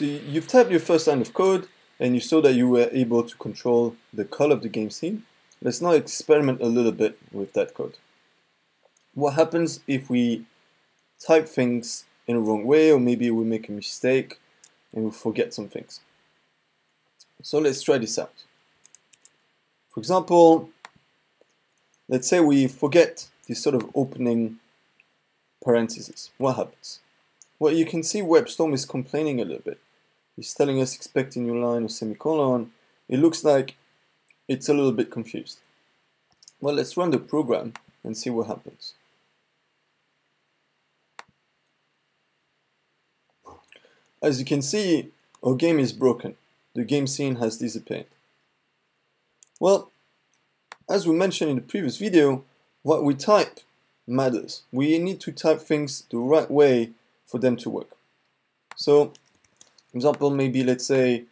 So you've typed your first line of code and you saw that you were able to control the color of the game scene. Let's now experiment a little bit with that code. What happens if we type things in a wrong way, or maybe we make a mistake and we forget some things? So let's try this out. For example, let's say we forget this sort of opening parentheses. What happens? Well, you can see WebStorm is complaining a little bit. He's telling us expect a new line or semicolon. It looks like it's a little bit confused. Well, let's run the program and see what happens. As you can see, our game is broken. The game scene has disappeared. Well, as we mentioned in the previous video, what we type matters. We need to type things the right way for them to work. So, for example, maybe let's say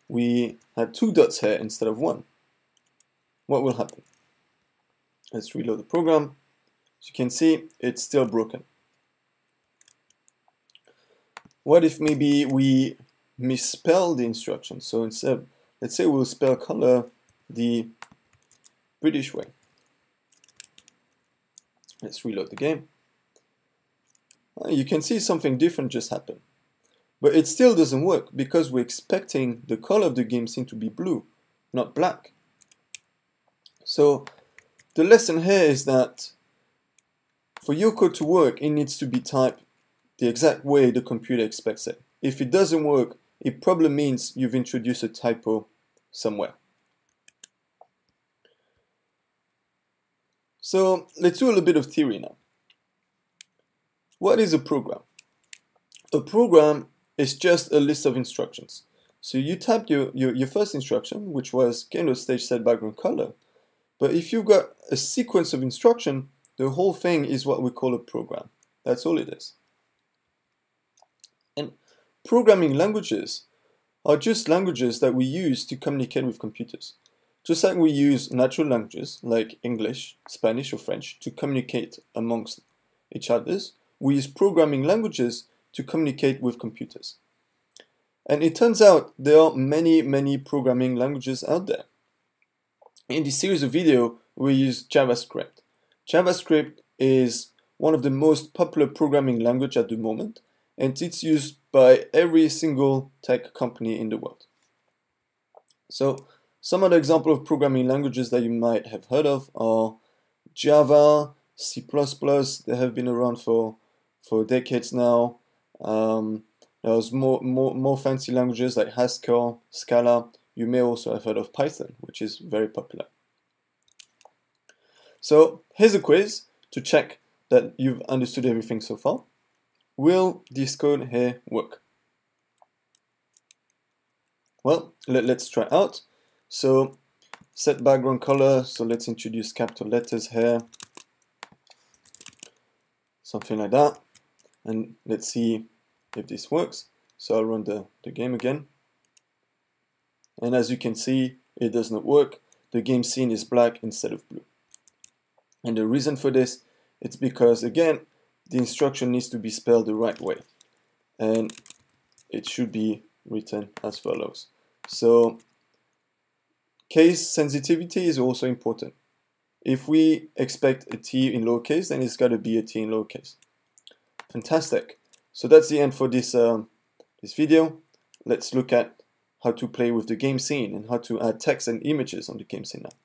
we had 2 dots here instead of 1. What will happen? Let's reload the program. As you can see, it's still broken. What if maybe we misspell the instructions? So instead, let's say we'll spell color the British way. Let's reload the game. You can see something different just happened. But it still doesn't work because we're expecting the color of the game scene to be blue, not black. So the lesson here is that for your code to work, it needs to be typed the exact way the computer expects it. If it doesn't work, it probably means you've introduced a typo somewhere. So let's do a little bit of theory now. What is a program? A program is just a list of instructions. So you typed your first instruction, which was stage set background color. But if you've got a sequence of instruction, the whole thing is what we call a program. That's all it is. And programming languages are just languages that we use to communicate with computers. Just like we use natural languages like English, Spanish, or French to communicate amongst each others, we use programming languages to communicate with computers. And it turns out there are many programming languages out there. In this series of video, we use JavaScript. JavaScript is one of the most popular programming language at the moment, and it's used by every single tech company in the world. So some other examples of programming languages that you might have heard of are Java, C++. They have been around for decades now. There's more fancy languages like Haskell, Scala. You may also have heard of Python, which is very popular. So here's a quiz to check that you've understood everything so far. Will this code here work? Well, let's try out. So set background color, so let's introduce capital letters here. Something like that. And let's see if this works. So I'll run the game again. And as you can see, it does not work. The game scene is black instead of blue. And the reason for this, it's because, again, the instruction needs to be spelled the right way. And it should be written as follows. So case sensitivity is also important. If we expect a T in lowercase, then it's got to be a T in lowercase. Fantastic. So that's the end for this video. Let's look at how to play with the game scene and how to add text and images on the game scene now.